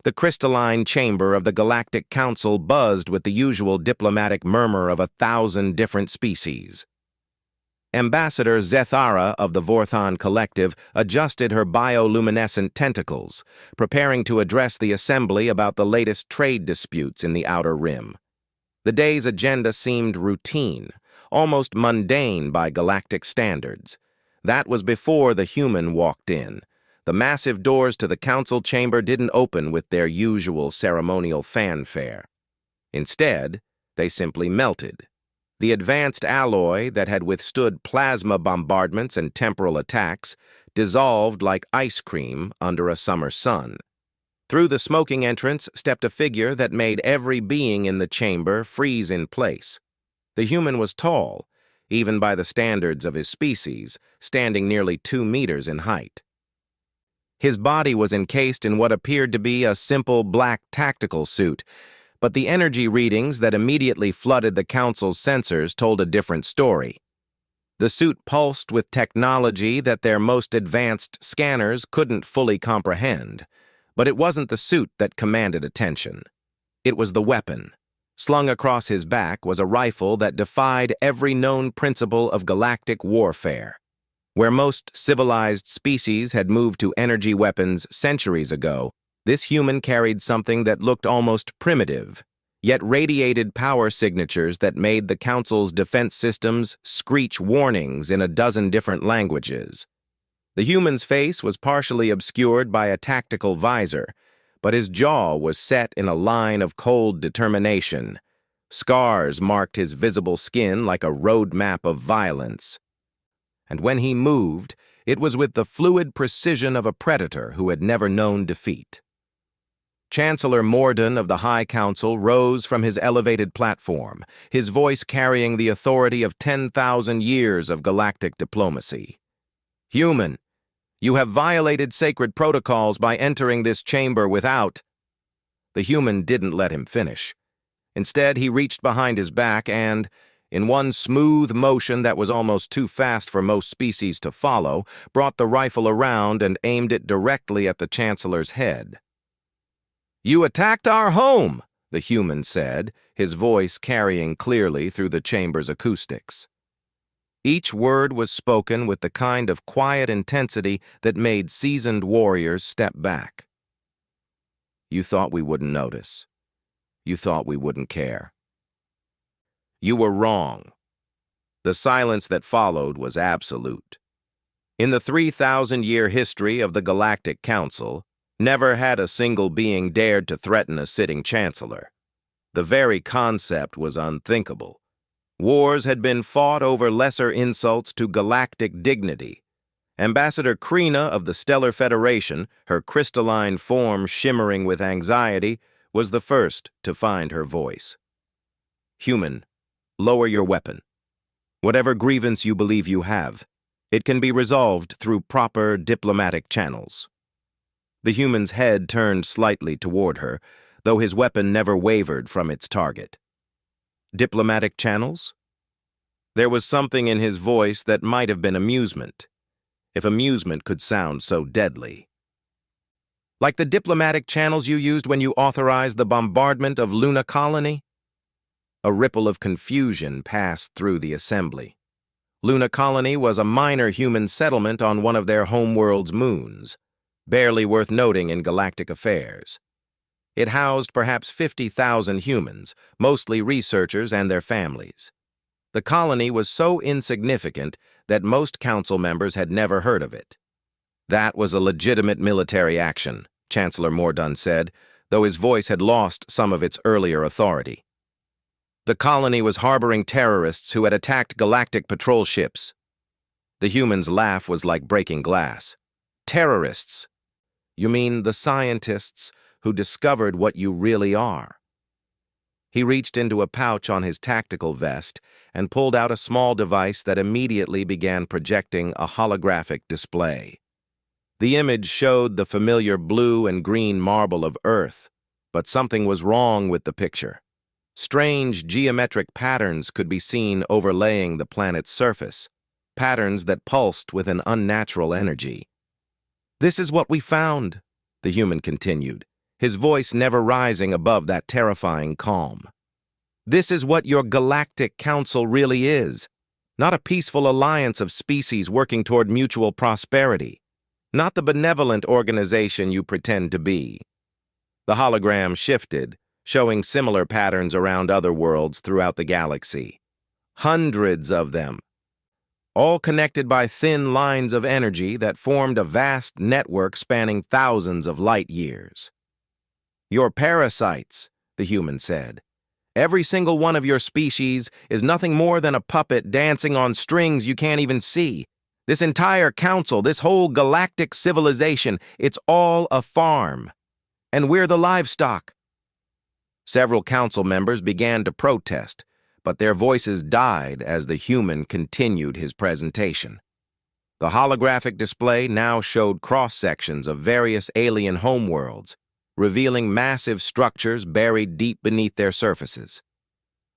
The crystalline chamber of the Galactic Council buzzed with the usual diplomatic murmur of 1,000 different species. Ambassador Zethara of the Vorthon Collective adjusted her bioluminescent tentacles, preparing to address the assembly about the latest trade disputes in the Outer Rim. The day's agenda seemed routine, almost mundane by galactic standards. That was before the human walked in. The massive doors to the council chamber didn't open with their usual ceremonial fanfare. Instead, they simply melted. The advanced alloy that had withstood plasma bombardments and temporal attacks dissolved like ice cream under a summer sun. Through the smoking entrance stepped a figure that made every being in the chamber freeze in place. The human was tall, even by the standards of his species, standing nearly 2 meters in height. His body was encased in what appeared to be a simple black tactical suit, but the energy readings that immediately flooded the council's sensors told a different story. The suit pulsed with technology that their most advanced scanners couldn't fully comprehend, but it wasn't the suit that commanded attention. It was the weapon. Slung across his back was a rifle that defied every known principle of galactic warfare. Where most civilized species had moved to energy weapons centuries ago, this human carried something that looked almost primitive, yet radiated power signatures that made the Council's defense systems screech warnings in a dozen different languages. The human's face was partially obscured by a tactical visor, but his jaw was set in a line of cold determination. Scars marked his visible skin like a road map of violence. And when he moved, it was with the fluid precision of a predator who had never known defeat. Chancellor Morden of the High Council rose from his elevated platform, his voice carrying the authority of 10,000 years of galactic diplomacy. "Human, you have violated sacred protocols by entering this chamber without—" The human didn't let him finish. Instead, he reached behind his back and, in one smooth motion that was almost too fast for most species to follow, brought the rifle around and aimed it directly at the Chancellor's head. "You attacked our home," the human said, his voice carrying clearly through the chamber's acoustics. Each word was spoken with the kind of quiet intensity that made seasoned warriors step back. "You thought we wouldn't notice. You thought we wouldn't care. You were wrong." The silence that followed was absolute. In the 3,000-year history of the Galactic Council, never had a single being dared to threaten a sitting chancellor. The very concept was unthinkable. Wars had been fought over lesser insults to galactic dignity. Ambassador Krina of the Stellar Federation, her crystalline form shimmering with anxiety, was the first to find her voice. "Human, lower your weapon. Whatever grievance you believe you have, it can be resolved through proper diplomatic channels." The human's head turned slightly toward her, though his weapon never wavered from its target. Diplomatic channels? There was something in his voice that might have been amusement, if amusement could sound so deadly. "Like the diplomatic channels you used when you authorized the bombardment of Luna Colony?" A ripple of confusion passed through the assembly. Luna Colony was a minor human settlement on one of their homeworld's moons, barely worth noting in galactic affairs. It housed perhaps 50,000 humans, mostly researchers and their families. The colony was so insignificant that most council members had never heard of it. "That was a legitimate military action," Chancellor Morden said, though his voice had lost some of its earlier authority. "The colony was harboring terrorists who had attacked galactic patrol ships." The human's laugh was like breaking glass. "Terrorists? You mean the scientists who discovered what you really are?" He reached into a pouch on his tactical vest and pulled out a small device that immediately began projecting a holographic display. The image showed the familiar blue and green marble of Earth, but something was wrong with the picture. Strange geometric patterns could be seen overlaying the planet's surface, patterns that pulsed with an unnatural energy. "This is what we found," the human continued, his voice never rising above that terrifying calm. This is what your Galactic Council really is. Not a peaceful alliance of species working toward mutual prosperity. Not the benevolent organization you pretend to be. The hologram shifted, showing similar patterns around other worlds throughout the galaxy. Hundreds of them, all connected by thin lines of energy that formed a vast network spanning thousands of light years. You're parasites, the human said. Every single one of your species is nothing more than a puppet dancing on strings you can't even see. This entire council, this whole galactic civilization, it's all a farm. And we're the livestock. Several council members began to protest, but their voices died as the human continued his presentation. The holographic display now showed cross-sections of various alien homeworlds, revealing massive structures buried deep beneath their surfaces.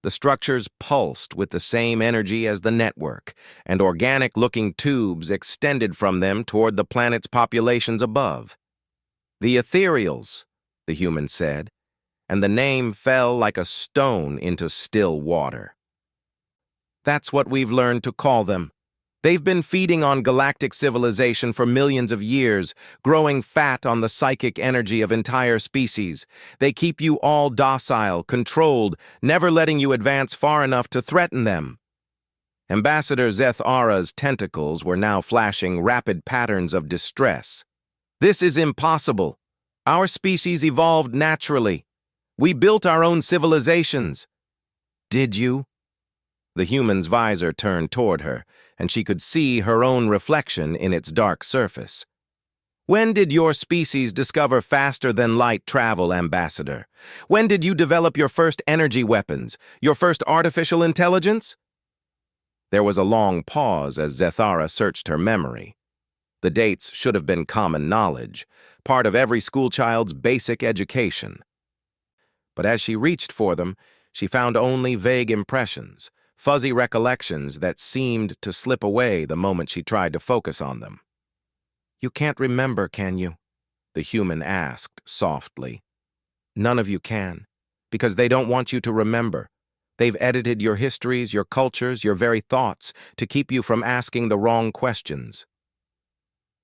The structures pulsed with the same energy as the network, and organic-looking tubes extended from them toward the planet's populations above. The ethereals, the human said, and the name fell like a stone into still water. That's what we've learned to call them. They've been feeding on galactic civilization for millions of years, growing fat on the psychic energy of entire species. They keep you all docile, controlled, never letting you advance far enough to threaten them. Ambassador Zethara's tentacles were now flashing rapid patterns of distress. This is impossible. Our species evolved naturally. We built our own civilizations. Did you? The human's visor turned toward her, and she could see her own reflection in its dark surface. When did your species discover faster-than-light travel, Ambassador? When did you develop your first energy weapons, your first artificial intelligence? There was a long pause as Zethara searched her memory. The dates should have been common knowledge, part of every schoolchild's basic education. But as she reached for them, she found only vague impressions, fuzzy recollections that seemed to slip away the moment she tried to focus on them. You can't remember, can you? The human asked softly. None of you can, because they don't want you to remember. They've edited your histories, your cultures, your very thoughts to keep you from asking the wrong questions.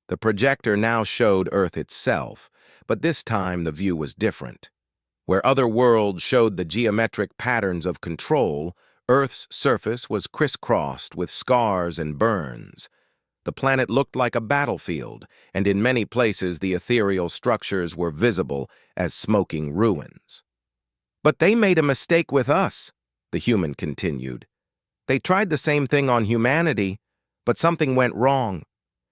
The projector now showed Earth itself, but this time the view was different. Where other worlds showed the geometric patterns of control, Earth's surface was crisscrossed with scars and burns. The planet looked like a battlefield, and in many places the ethereal structures were visible as smoking ruins. But they made a mistake with us, the human continued. They tried the same thing on humanity, but something went wrong.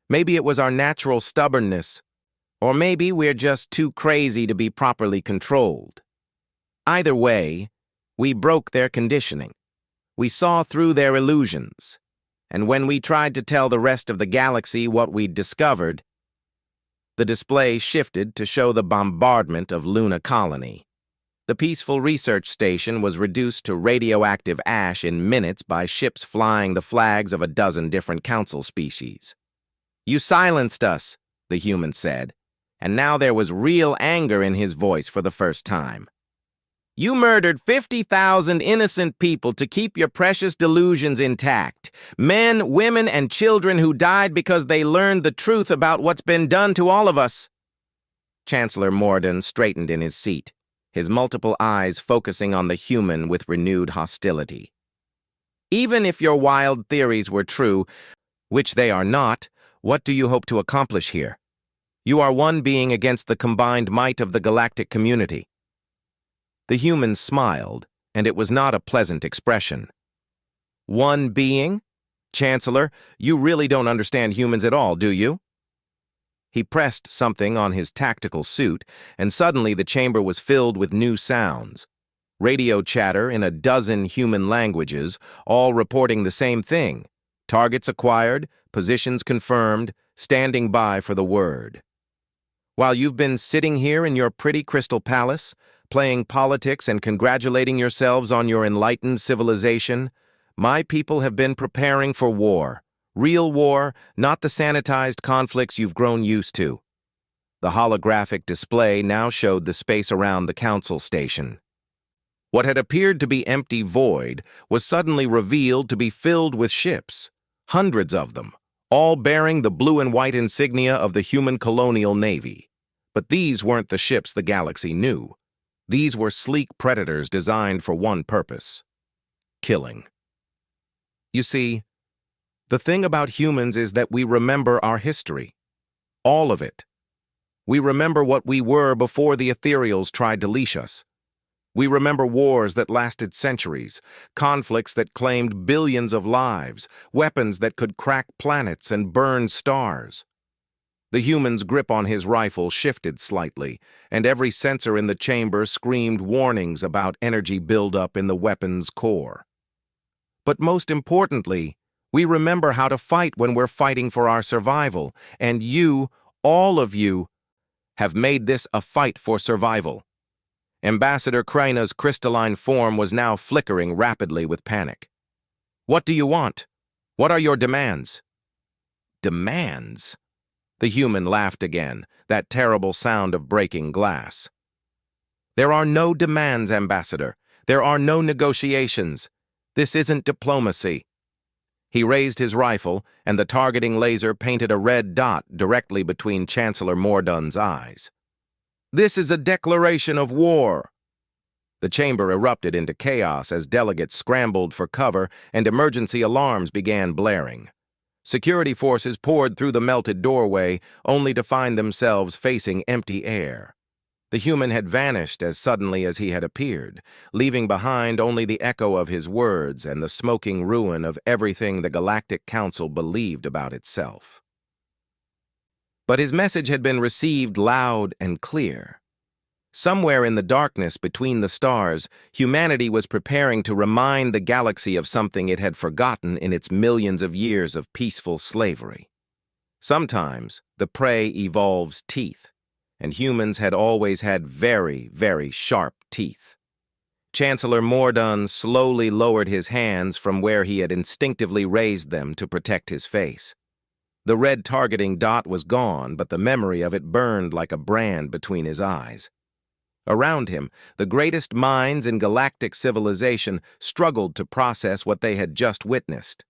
Maybe it was our natural stubbornness, or maybe we're just too crazy to be properly controlled. Either way, we broke their conditioning. We saw through their illusions, and when we tried to tell the rest of the galaxy what we'd discovered, the display shifted to show the bombardment of Luna Colony. The peaceful research station was reduced to radioactive ash in minutes by ships flying the flags of a dozen different council species. You silenced us, the human said, and now there was real anger in his voice for the first time. You murdered 50,000 innocent people to keep your precious delusions intact. Men, women, and children who died because they learned the truth about what's been done to all of us. Chancellor Morden straightened in his seat, his multiple eyes focusing on the human with renewed hostility. Even if your wild theories were true, which they are not, what do you hope to accomplish here? You are one being against the combined might of the galactic community. The human smiled, and it was not a pleasant expression. One being? Chancellor, you really don't understand humans at all, do you? He pressed something on his tactical suit, and suddenly the chamber was filled with new sounds. Radio chatter in a dozen human languages, all reporting the same thing. Targets acquired, positions confirmed, standing by for the word. While you've been sitting here in your pretty crystal palace, playing politics and congratulating yourselves on your enlightened civilization, my people have been preparing for war. Real war, not the sanitized conflicts you've grown used to. The holographic display now showed the space around the council station. What had appeared to be empty void was suddenly revealed to be filled with ships, hundreds of them, all bearing the blue and white insignia of the human colonial navy. But these weren't the ships the galaxy knew. These were sleek predators designed for one purpose: killing. You see, the thing about humans is that we remember our history. All of it. We remember what we were before the ethereals tried to leash us. We remember wars that lasted centuries, conflicts that claimed billions of lives, weapons that could crack planets and burn stars. The human's grip on his rifle shifted slightly, and every sensor in the chamber screamed warnings about energy buildup in the weapon's core. But most importantly, we remember how to fight when we're fighting for our survival, and you, all of you, have made this a fight for survival. Ambassador Kraina's crystalline form was now flickering rapidly with panic. What do you want? What are your demands? Demands? The human laughed again, that terrible sound of breaking glass. There are no demands, Ambassador. There are no negotiations. This isn't diplomacy. He raised his rifle, and the targeting laser painted a red dot directly between Chancellor Mordun's eyes. This is a declaration of war. The chamber erupted into chaos as delegates scrambled for cover and emergency alarms began blaring. Security forces poured through the melted doorway, only to find themselves facing empty air. The human had vanished as suddenly as he had appeared, leaving behind only the echo of his words and the smoking ruin of everything the Galactic Council believed about itself. But his message had been received loud and clear. Somewhere in the darkness between the stars, humanity was preparing to remind the galaxy of something it had forgotten in its millions of years of peaceful slavery. Sometimes the prey evolves teeth, and humans had always had very, very sharp teeth. Chancellor Mordun slowly lowered his hands from where he had instinctively raised them to protect his face. The red targeting dot was gone, but the memory of it burned like a brand between his eyes. Around him, the greatest minds in galactic civilization struggled to process what they had just witnessed.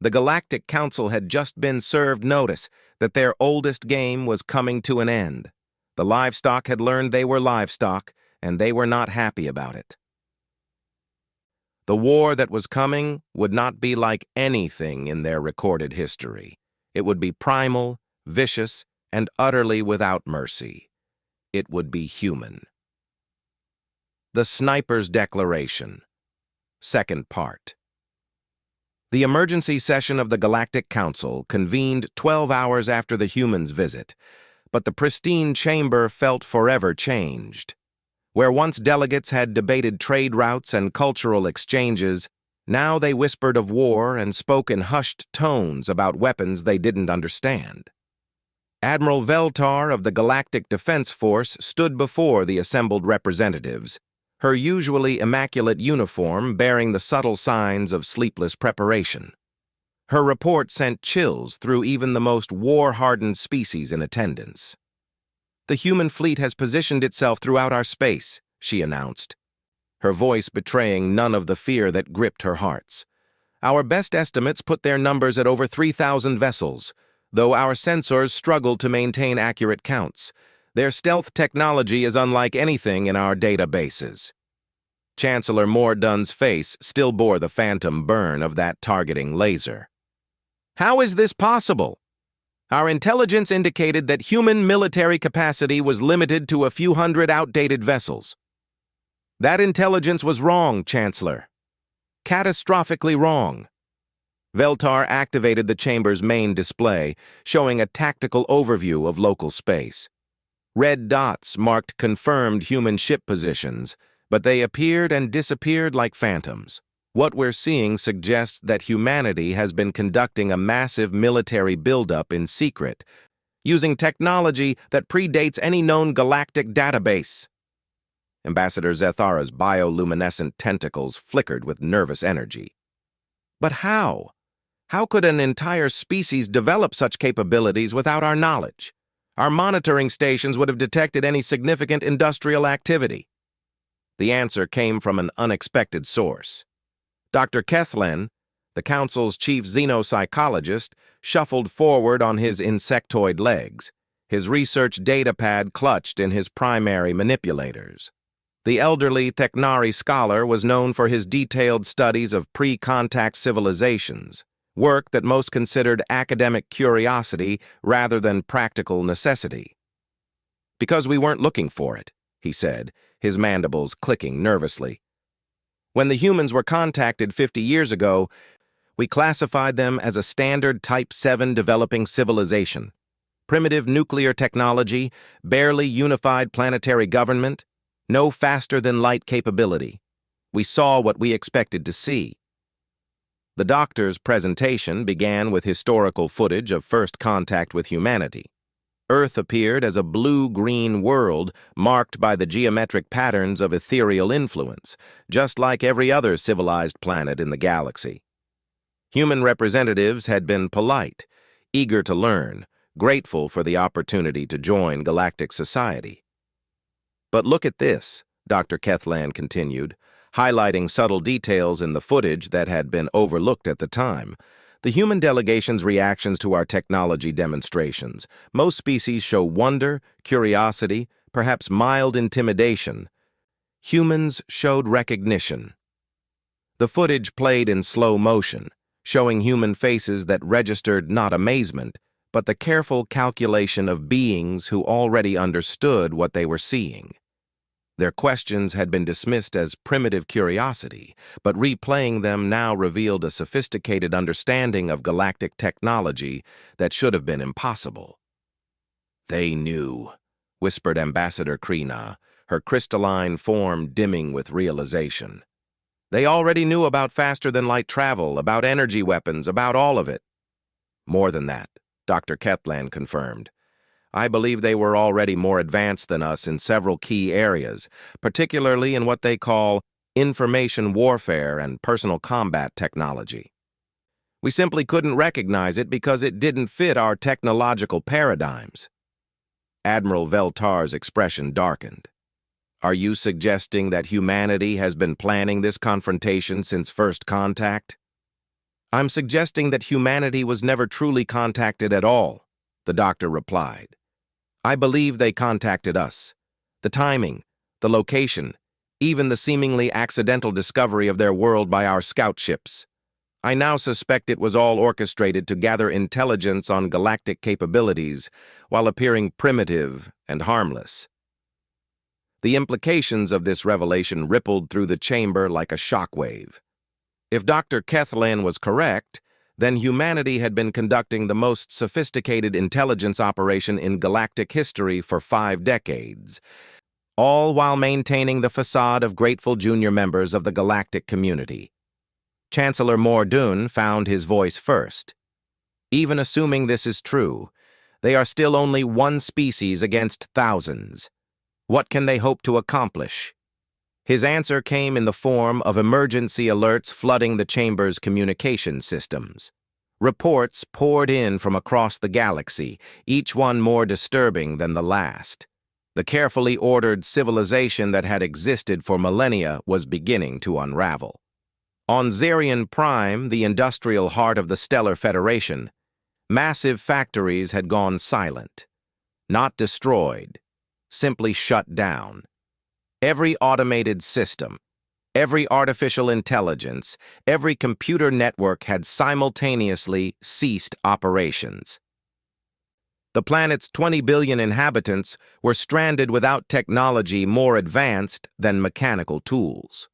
The Galactic Council had just been served notice that their oldest game was coming to an end. The livestock had learned they were livestock, and they were not happy about it. The war that was coming would not be like anything in their recorded history. It would be primal, vicious, and utterly without mercy. It would be human. The Sniper's Declaration. Second part. The emergency session of the Galactic Council convened 12 hours after the humans' visit, but the pristine chamber felt forever changed. Where once delegates had debated trade routes and cultural exchanges, now they whispered of war and spoke in hushed tones about weapons they didn't understand. Admiral Veltar of the Galactic Defense Force stood before the assembled representatives, her usually immaculate uniform bearing the subtle signs of sleepless preparation. Her report sent chills through even the most war-hardened species in attendance. "The human fleet has positioned itself throughout our space," she announced, her voice betraying none of the fear that gripped her hearts. "Our best estimates put their numbers at over 3,000 vessels, though our sensors struggled to maintain accurate counts. Their stealth technology is unlike anything in our databases." Chancellor Mordun's face still bore the phantom burn of that targeting laser. "How is this possible? Our intelligence indicated that human military capacity was limited to a few hundred outdated vessels. That intelligence was wrong, Chancellor. Catastrophically wrong." Veltar activated the chamber's main display, showing a tactical overview of local space. Red dots marked confirmed human ship positions, but they appeared and disappeared like phantoms. What we're seeing suggests that humanity has been conducting a massive military buildup in secret, using technology that predates any known galactic database. Ambassador Zethara's bioluminescent tentacles flickered with nervous energy. But how? How could an entire species develop such capabilities without our knowledge? Our monitoring stations would have detected any significant industrial activity. The answer came from an unexpected source. Dr. Kethlen, the Council's chief xenopsychologist, shuffled forward on his insectoid legs, his research data pad clutched in his primary manipulators. The elderly Tecnari scholar was known for his detailed studies of pre-contact civilizations, work that most considered academic curiosity rather than practical necessity. "Because we weren't looking for it," he said, his mandibles clicking nervously. "When the humans were contacted 50 years ago, we classified them as a standard Type 7 developing civilization. Primitive nuclear technology, barely unified planetary government, no faster-than-light capability. We saw what we expected to see." The doctor's presentation began with historical footage of first contact with humanity. Earth appeared as a blue-green world marked by the geometric patterns of ethereal influence, just like every other civilized planet in the galaxy. Human representatives had been polite, eager to learn, grateful for the opportunity to join galactic society. "But look at this," Dr. Kethlen continued, highlighting subtle details in the footage that had been overlooked at the time. "The human delegation's reactions to our technology demonstrations. Most species show wonder, curiosity, perhaps mild intimidation. Humans showed recognition." The footage played in slow motion, showing human faces that registered not amazement, but the careful calculation of beings who already understood what they were seeing. Their questions had been dismissed as primitive curiosity, but replaying them now revealed a sophisticated understanding of galactic technology that should have been impossible. "They knew," whispered Ambassador Krina, her crystalline form dimming with realization. "They already knew about faster-than-light travel, about energy weapons, about all of it." "More than that," Dr. Kethlen confirmed. "I believe they were already more advanced than us in several key areas, particularly in what they call information warfare and personal combat technology. We simply couldn't recognize it because it didn't fit our technological paradigms." Admiral Veltar's expression darkened. "Are you suggesting that humanity has been planning this confrontation since first contact?" "I'm suggesting that humanity was never truly contacted at all," the doctor replied. "I believe they contacted us. The timing, the location, even the seemingly accidental discovery of their world by our scout ships. I now suspect it was all orchestrated to gather intelligence on galactic capabilities while appearing primitive and harmless." The implications of this revelation rippled through the chamber like a shockwave. If Dr. Kethlen was correct, then humanity had been conducting the most sophisticated intelligence operation in galactic history for 5 decades, all while maintaining the facade of grateful junior members of the galactic community. Chancellor Mordoun found his voice first. "Even assuming this is true, they are still only one species against thousands. What can they hope to accomplish?" His answer came in the form of emergency alerts flooding the chamber's communication systems. Reports poured in from across the galaxy, each one more disturbing than the last. The carefully ordered civilization that had existed for millennia was beginning to unravel. On Zarian Prime, the industrial heart of the Stellar Federation, massive factories had gone silent. Not destroyed, simply shut down. Every automated system, every artificial intelligence, every computer network had simultaneously ceased operations. The planet's 20 billion inhabitants were stranded without technology more advanced than mechanical tools.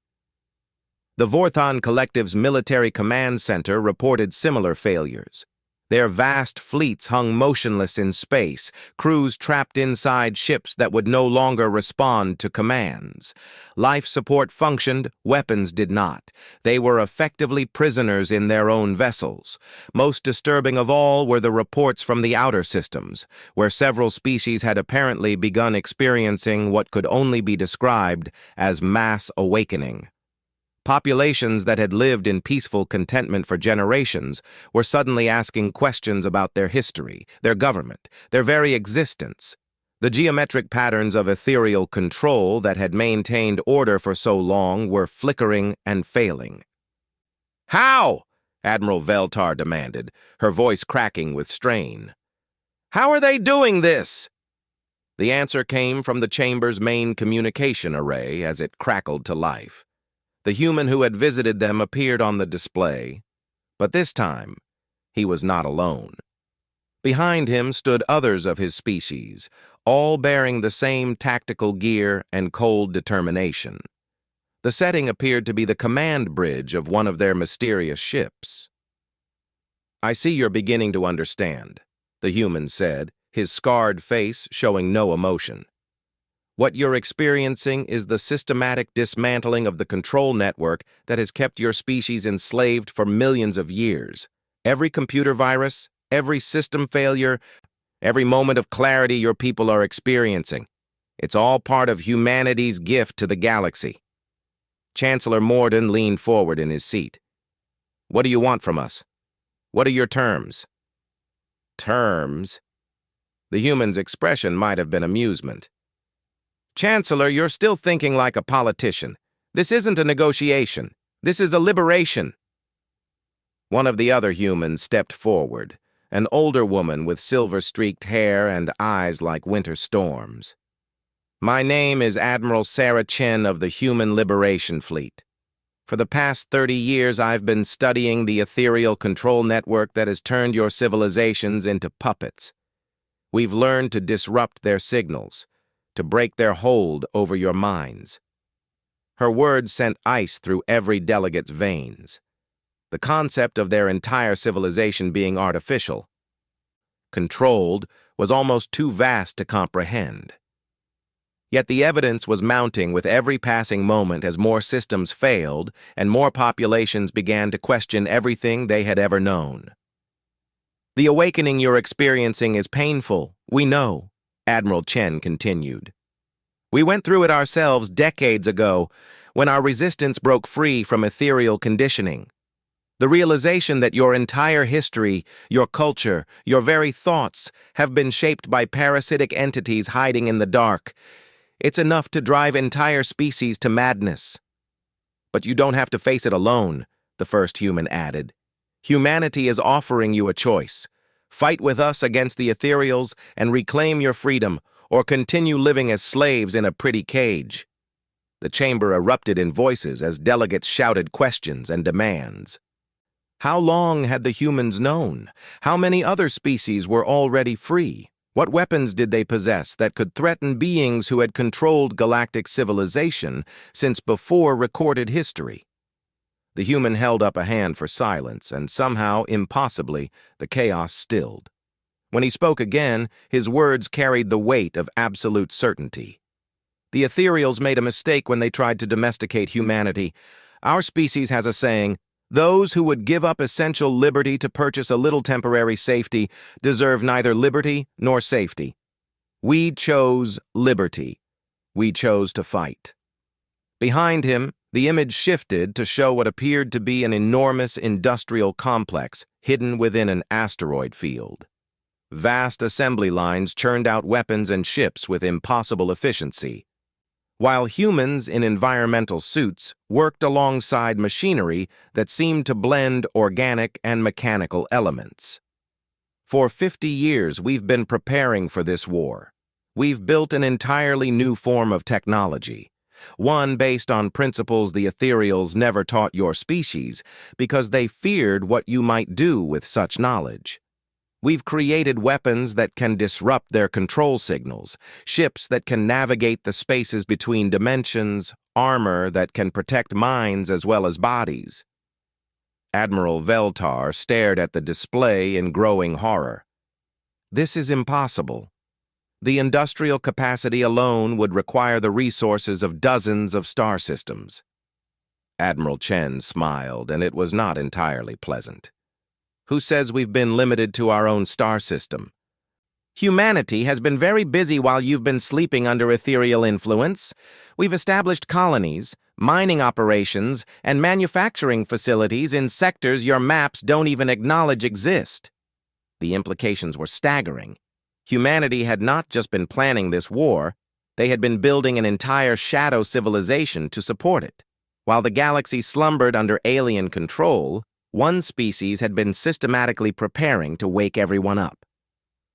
The Vorthon Collective's military command center reported similar failures. Their vast fleets hung motionless in space, crews trapped inside ships that would no longer respond to commands. Life support functioned, weapons did not. They were effectively prisoners in their own vessels. Most disturbing of all were the reports from the outer systems, where several species had apparently begun experiencing what could only be described as mass awakening. Populations that had lived in peaceful contentment for generations were suddenly asking questions about their history, their government, their very existence. The geometric patterns of ethereal control that had maintained order for so long were flickering and failing. "How?" Admiral Veltar demanded, her voice cracking with strain. "How are they doing this?" The answer came from the chamber's main communication array as it crackled to life. The human who had visited them appeared on the display, but this time he was not alone. Behind him stood others of his species, all bearing the same tactical gear and cold determination. The setting appeared to be the command bridge of one of their mysterious ships. "I see you're beginning to understand," the human said, his scarred face showing no emotion. "What you're experiencing is the systematic dismantling of the control network that has kept your species enslaved for millions of years. Every computer virus, every system failure, every moment of clarity your people are experiencing. It's all part of humanity's gift to the galaxy." Chancellor Morden leaned forward in his seat. "What do you want from us? What are your terms?" "Terms?" The human's expression might have been amusement. "Chancellor, you're still thinking like a politician. This isn't a negotiation. This is a liberation." One of the other humans stepped forward, an older woman with silver-streaked hair and eyes like winter storms. "My name is Admiral Sarah Chen of the Human Liberation Fleet. For the past 30 years, I've been studying the ethereal control network that has turned your civilizations into puppets. We've learned to disrupt their signals, to break their hold over your minds." Her words sent ice through every delegate's veins. The concept of their entire civilization being artificial, controlled, was almost too vast to comprehend. Yet the evidence was mounting with every passing moment as more systems failed and more populations began to question everything they had ever known. "The awakening you're experiencing is painful, we know," Admiral Chen continued. "We went through it ourselves decades ago when our resistance broke free from ethereal conditioning. The realization that your entire history, your culture, your very thoughts have been shaped by parasitic entities hiding in the dark. It's enough to drive entire species to madness." "But you don't have to face it alone," the first human added. "Humanity is offering you a choice. Fight with us against the ethereals and reclaim your freedom, or continue living as slaves in a pretty cage." The chamber erupted in voices as delegates shouted questions and demands. How long had the humans known? How many other species were already free? What weapons did they possess that could threaten beings who had controlled galactic civilization since before recorded history? The human held up a hand for silence, and somehow, impossibly, the chaos stilled. When he spoke again, his words carried the weight of absolute certainty. "The ethereals made a mistake when they tried to domesticate humanity. Our species has a saying, 'Those who would give up essential liberty to purchase a little temporary safety deserve neither liberty nor safety.' We chose liberty. We chose to fight." Behind him, the image shifted to show what appeared to be an enormous industrial complex hidden within an asteroid field. Vast assembly lines churned out weapons and ships with impossible efficiency, while humans in environmental suits worked alongside machinery that seemed to blend organic and mechanical elements. "For 50 years, we've been preparing for this war. We've built an entirely new form of technology, one based on principles the ethereals never taught your species because they feared what you might do with such knowledge. We've created weapons that can disrupt their control signals, ships that can navigate the spaces between dimensions, armor that can protect minds as well as bodies." Admiral Veltar stared at the display in growing horror. "This is impossible. The industrial capacity alone would require the resources of dozens of star systems." Admiral Chen smiled, and it was not entirely pleasant. "Who says we've been limited to our own star system? Humanity has been very busy while you've been sleeping under ethereal influence. We've established colonies, mining operations, and manufacturing facilities in sectors your maps don't even acknowledge exist. The implications were staggering. Humanity had not just been planning this war, they had been building an entire shadow civilization to support it. While the galaxy slumbered under alien control, one species had been systematically preparing to wake everyone up.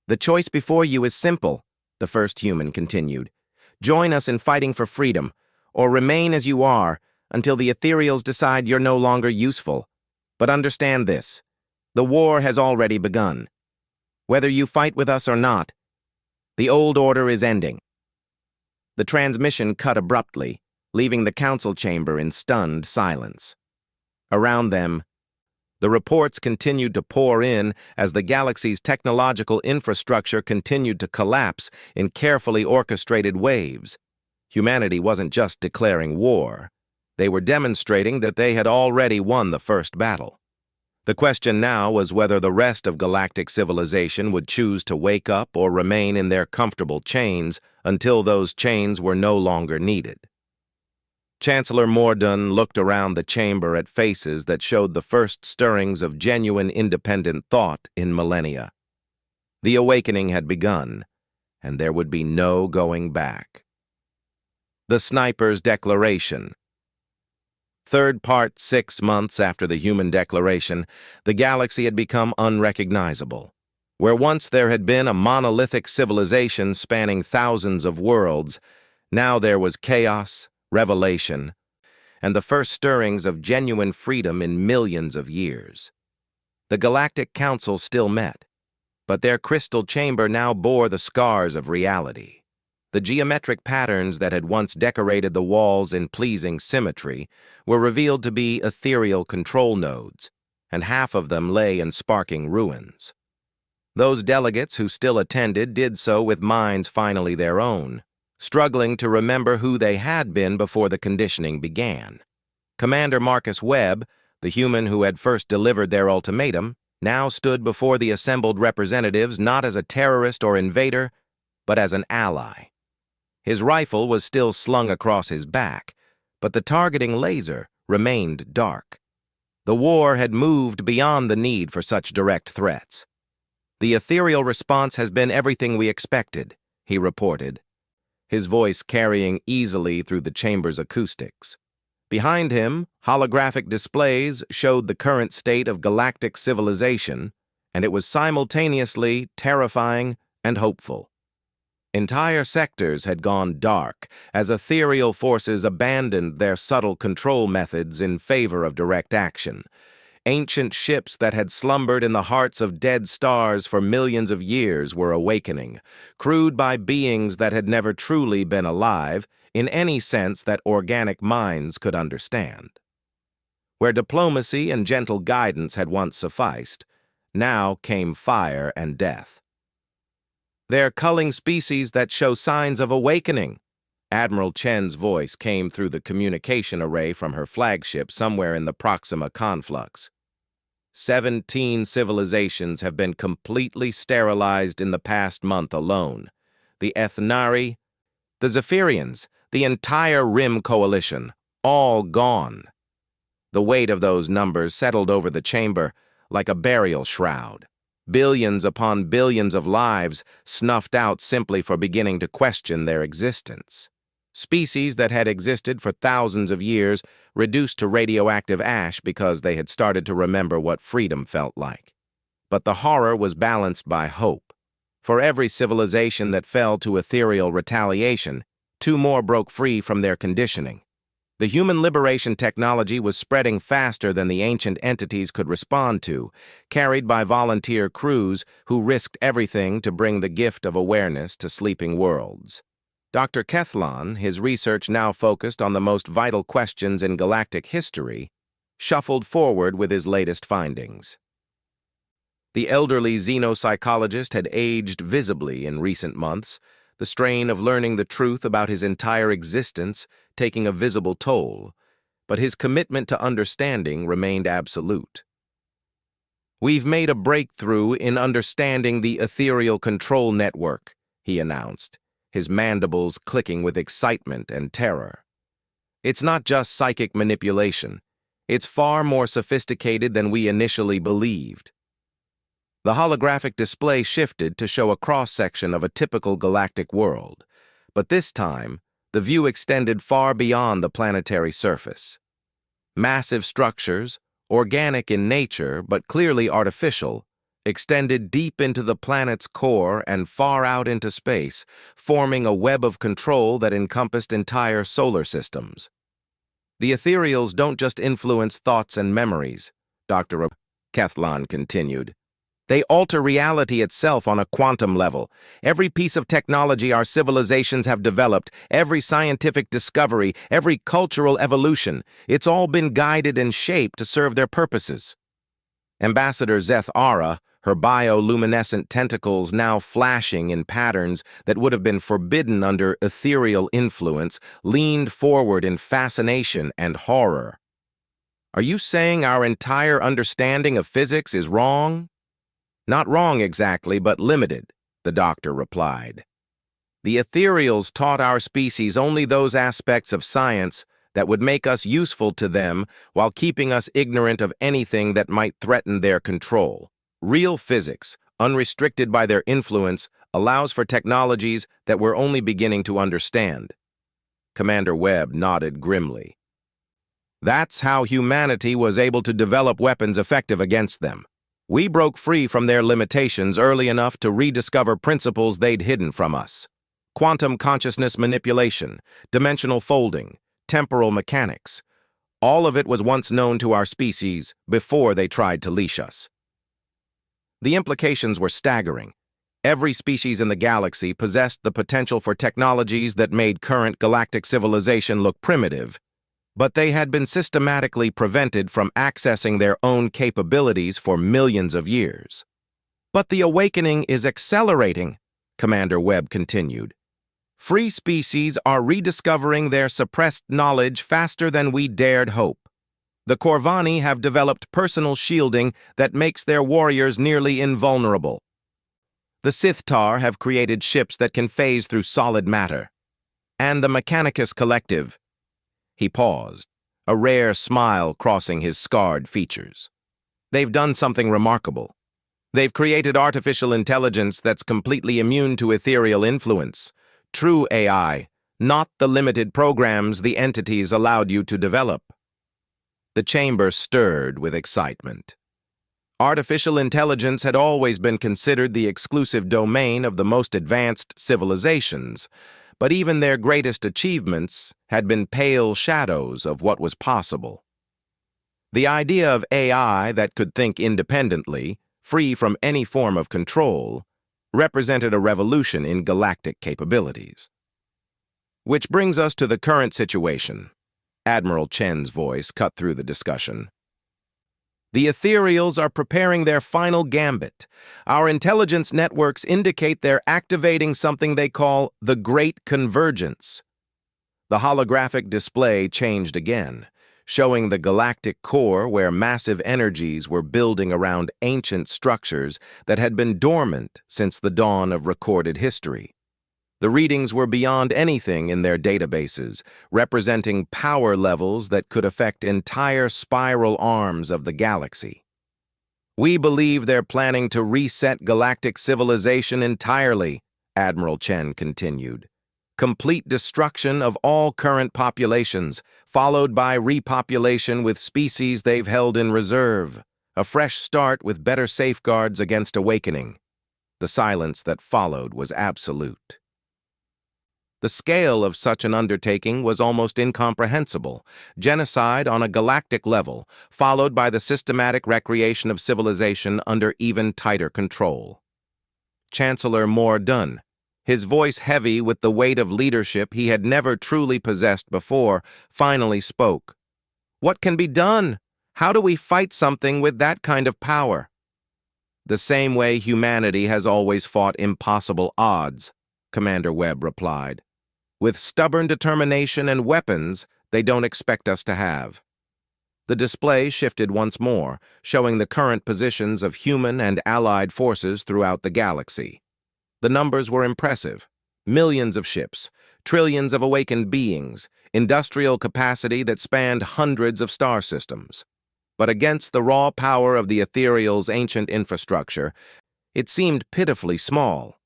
"The choice before you is simple," the first human continued. "Join us in fighting for freedom, or remain as you are until the ethereals decide you're no longer useful. But understand this, the war has already begun. Whether you fight with us or not, the old order is ending." The transmission cut abruptly, leaving the council chamber in stunned silence. Around them, the reports continued to pour in as the galaxy's technological infrastructure continued to collapse in carefully orchestrated waves. Humanity wasn't just declaring war. They were demonstrating that they had already won the first battle. The question now was whether the rest of galactic civilization would choose to wake up or remain in their comfortable chains until those chains were no longer needed. Chancellor Mordun looked around the chamber at faces that showed the first stirrings of genuine independent thought in millennia. The awakening had begun, and there would be no going back. The Sniper's Declaration. Third part 6 months after the human declaration, the galaxy had become unrecognizable. Where once there had been a monolithic civilization spanning thousands of worlds, now there was chaos, revelation, and the first stirrings of genuine freedom in millions of years. The Galactic Council still met, but their crystal chamber now bore the scars of reality. The geometric patterns that had once decorated the walls in pleasing symmetry were revealed to be ethereal control nodes, and half of them lay in sparking ruins. Those delegates who still attended did so with minds finally their own, struggling to remember who they had been before the conditioning began. Commander Marcus Webb, the human who had first delivered their ultimatum, now stood before the assembled representatives not as a terrorist or invader, but as an ally. His rifle was still slung across his back, but the targeting laser remained dark. The war had moved beyond the need for such direct threats. "The ethereal response has been everything we expected," he reported, his voice carrying easily through the chamber's acoustics. Behind him, holographic displays showed the current state of galactic civilization, and it was simultaneously terrifying and hopeful. Entire sectors had gone dark as ethereal forces abandoned their subtle control methods in favor of direct action. Ancient ships that had slumbered in the hearts of dead stars for millions of years were awakening, crewed by beings that had never truly been alive in any sense that organic minds could understand. Where diplomacy and gentle guidance had once sufficed, now came fire and death. "They're culling species that show signs of awakening." Admiral Chen's voice came through the communication array from her flagship somewhere in the Proxima conflux. 17 civilizations have been completely sterilized in the past month alone. The Ethnari, the Zephyrians, the entire Rim Coalition, all gone. The weight of those numbers settled over the chamber like a burial shroud. Billions upon billions of lives snuffed out simply for beginning to question their existence. Species that had existed for thousands of years reduced to radioactive ash because they had started to remember what freedom felt like. But the horror was balanced by hope. For every civilization that fell to ethereal retaliation, 2 more broke free from their conditioning. The human liberation technology was spreading faster than the ancient entities could respond to, carried by volunteer crews who risked everything to bring the gift of awareness to sleeping worlds. Dr. Kethlon, his research now focused on the most vital questions in galactic history, shuffled forward with his latest findings. The elderly xenopsychologist had aged visibly in recent months, the strain of learning the truth about his entire existence taking a visible toll, but his commitment to understanding remained absolute. "We've made a breakthrough in understanding the ethereal control network," he announced, his mandibles clicking with excitement and terror. It's not just psychic manipulation. It's far more sophisticated than we initially believed. The holographic display shifted to show a cross-section of a typical galactic world, but this time, the view extended far beyond the planetary surface. Massive structures, organic in nature but clearly artificial, extended deep into the planet's core and far out into space, forming a web of control that encompassed entire solar systems. The ethereals don't just influence thoughts and memories, Dr. Kethlan continued. They alter reality itself on a quantum level. Every piece of technology our civilizations have developed, every scientific discovery, every cultural evolution, it's all been guided and shaped to serve their purposes. Ambassador Zethara, her bioluminescent tentacles now flashing in patterns that would have been forbidden under ethereal influence, leaned forward in fascination and horror. Are you saying our entire understanding of physics is wrong? Not wrong exactly, but limited, the doctor replied. The ethereals taught our species only those aspects of science that would make us useful to them while keeping us ignorant of anything that might threaten their control. Real physics, unrestricted by their influence, allows for technologies that we're only beginning to understand. Commander Webb nodded grimly. That's how humanity was able to develop weapons effective against them. We broke free from their limitations early enough to rediscover principles they'd hidden from us. Quantum consciousness manipulation, dimensional folding, temporal mechanics. All of it was once known to our species before they tried to leash us. The implications were staggering. Every species in the galaxy possessed the potential for technologies that made current galactic civilization look primitive, but they had been systematically prevented from accessing their own capabilities for millions of years. But the awakening is accelerating, Commander Webb continued. Free species are rediscovering their suppressed knowledge faster than we dared hope. The Corvani have developed personal shielding that makes their warriors nearly invulnerable. The Sithtar have created ships that can phase through solid matter. And the Mechanicus Collective. He paused, a rare smile crossing his scarred features. They've done something remarkable. They've created artificial intelligence that's completely immune to ethereal influence. True AI, not the limited programs the entities allowed you to develop. The chamber stirred with excitement. Artificial intelligence had always been considered the exclusive domain of the most advanced civilizations, but even their greatest achievements had been pale shadows of what was possible. The idea of AI that could think independently, free from any form of control, represented a revolution in galactic capabilities. Which brings us to the current situation. Admiral Chen's voice cut through the discussion. The ethereals are preparing their final gambit. Our intelligence networks indicate they're activating something they call the Great Convergence. The holographic display changed again, showing the galactic core where massive energies were building around ancient structures that had been dormant since the dawn of recorded history. The readings were beyond anything in their databases, representing power levels that could affect entire spiral arms of the galaxy. We believe they're planning to reset galactic civilization entirely, Admiral Chen continued. Complete destruction of all current populations, followed by repopulation with species they've held in reserve. A fresh start with better safeguards against awakening. The silence that followed was absolute. The scale of such an undertaking was almost incomprehensible. Genocide on a galactic level, followed by the systematic recreation of civilization under even tighter control. Chancellor Mordun, his voice heavy with the weight of leadership he had never truly possessed before, finally spoke. What can be done? How do we fight something with that kind of power? The same way humanity has always fought impossible odds, Commander Webb replied. With stubborn determination and weapons they don't expect us to have. The display shifted once more, showing the current positions of human and allied forces throughout the galaxy. The numbers were impressive. Millions of ships, trillions of awakened beings, industrial capacity that spanned hundreds of star systems. But against the raw power of the Ethereal's ancient infrastructure, it seemed pitifully small.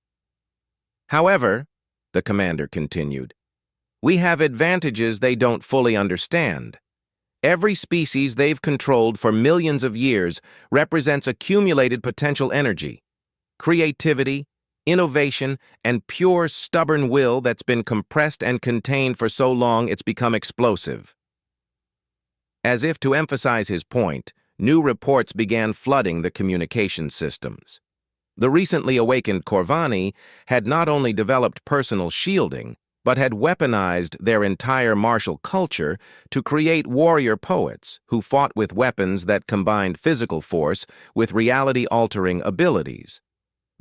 However, the commander continued, we have advantages they don't fully understand. Every species they've controlled for millions of years represents accumulated potential energy, creativity, innovation, and pure, stubborn will that's been compressed and contained for so long it's become explosive. As if to emphasize his point, new reports began flooding the communication systems. The recently awakened Corvani had not only developed personal shielding, but had weaponized their entire martial culture to create warrior poets who fought with weapons that combined physical force with reality-altering abilities.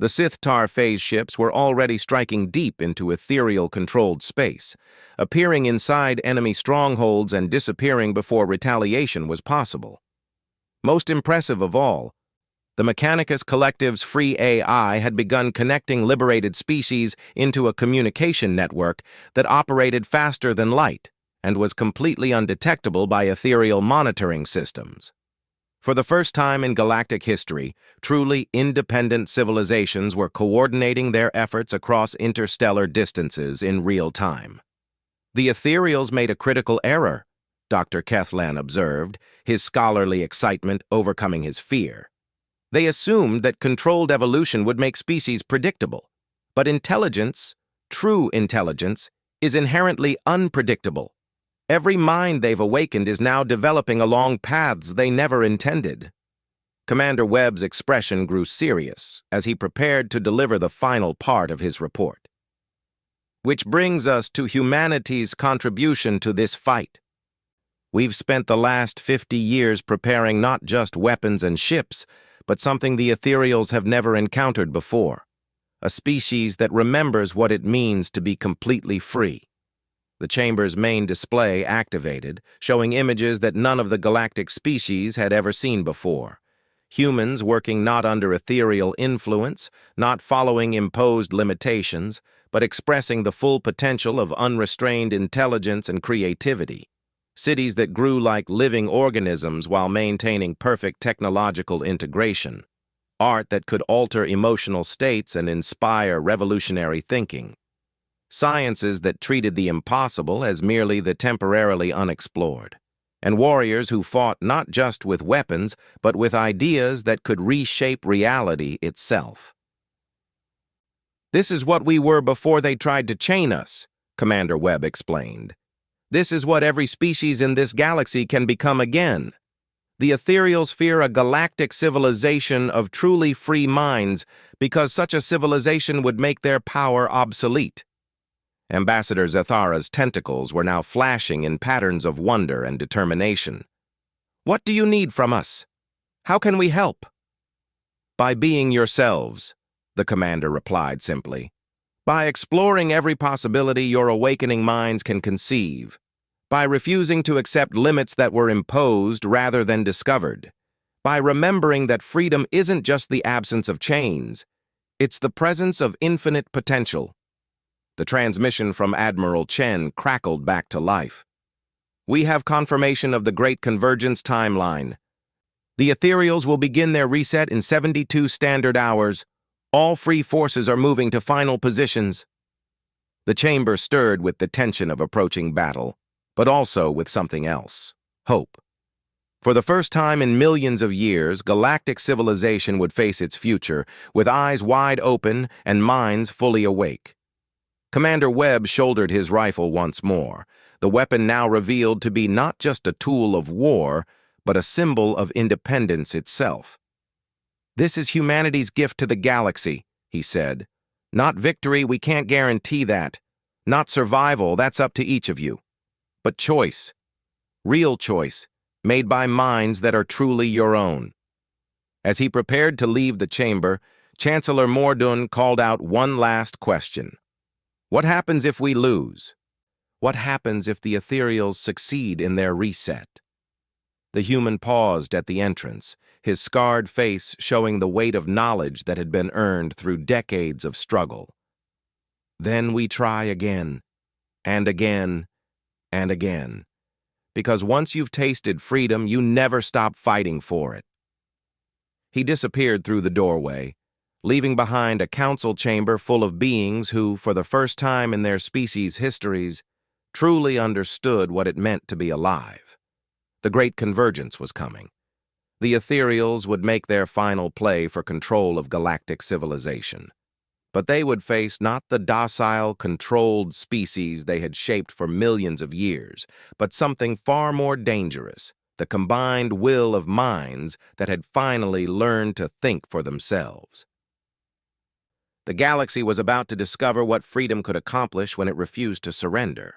The Sithtar phase ships were already striking deep into ethereal-controlled space, appearing inside enemy strongholds and disappearing before retaliation was possible. Most impressive of all, the Mechanicus Collective's free AI had begun connecting liberated species into a communication network that operated faster than light and was completely undetectable by ethereal monitoring systems. For the first time in galactic history, truly independent civilizations were coordinating their efforts across interstellar distances in real time. The Ethereals made a critical error, Dr. Kethlan observed, his scholarly excitement overcoming his fear. They assumed that controlled evolution would make species predictable, but intelligence, true intelligence, is inherently unpredictable. Every mind they've awakened is now developing along paths they never intended. Commander Webb's expression grew serious as he prepared to deliver the final part of his report. Which brings us to humanity's contribution to this fight. We've spent the last 50 years preparing not just weapons and ships, but something the Ethereals have never encountered before, a species that remembers what it means to be completely free. The chamber's main display activated, showing images that none of the galactic species had ever seen before. Humans working not under ethereal influence, not following imposed limitations, but expressing the full potential of unrestrained intelligence and creativity. Cities that grew like living organisms while maintaining perfect technological integration. Art that could alter emotional states and inspire revolutionary thinking. Sciences that treated the impossible as merely the temporarily unexplored. And warriors who fought not just with weapons, but with ideas that could reshape reality itself. This is what we were before they tried to chain us, Commander Webb explained. This is what every species in this galaxy can become again. The Ethereals fear a galactic civilization of truly free minds because such a civilization would make their power obsolete. Ambassador Zethara's tentacles were now flashing in patterns of wonder and determination. What do you need from us? How can we help? By being yourselves, the commander replied simply. By exploring every possibility your awakening minds can conceive. By refusing to accept limits that were imposed rather than discovered. By remembering that freedom isn't just the absence of chains, it's the presence of infinite potential. The transmission from Admiral Chen crackled back to life. We have confirmation of the Great Convergence timeline. The Ethereals will begin their reset in 72 standard hours. All free forces are moving to final positions. The chamber stirred with the tension of approaching battle, but also with something else, hope. For the first time in millions of years, galactic civilization would face its future with eyes wide open and minds fully awake. Commander Webb shouldered his rifle once more, the weapon now revealed to be not just a tool of war, but a symbol of independence itself. This is humanity's gift to the galaxy, he said. Not victory, we can't guarantee that. Not survival, that's up to each of you. But choice, real choice, made by minds that are truly your own. As he prepared to leave the chamber, Chancellor Mordun called out one last question. What happens if we lose? What happens if the Ethereals succeed in their reset? The human paused at the entrance, his scarred face showing the weight of knowledge that had been earned through decades of struggle. Then we try again, and again, and again. Because once you've tasted freedom, you never stop fighting for it. He disappeared through the doorway, leaving behind a council chamber full of beings who, for the first time in their species' histories, truly understood what it meant to be alive. The Great Convergence was coming. The Ethereals would make their final play for control of galactic civilization. But they would face not the docile, controlled species they had shaped for millions of years, but something far more dangerous, the combined will of minds that had finally learned to think for themselves. The galaxy was about to discover what freedom could accomplish when it refused to surrender.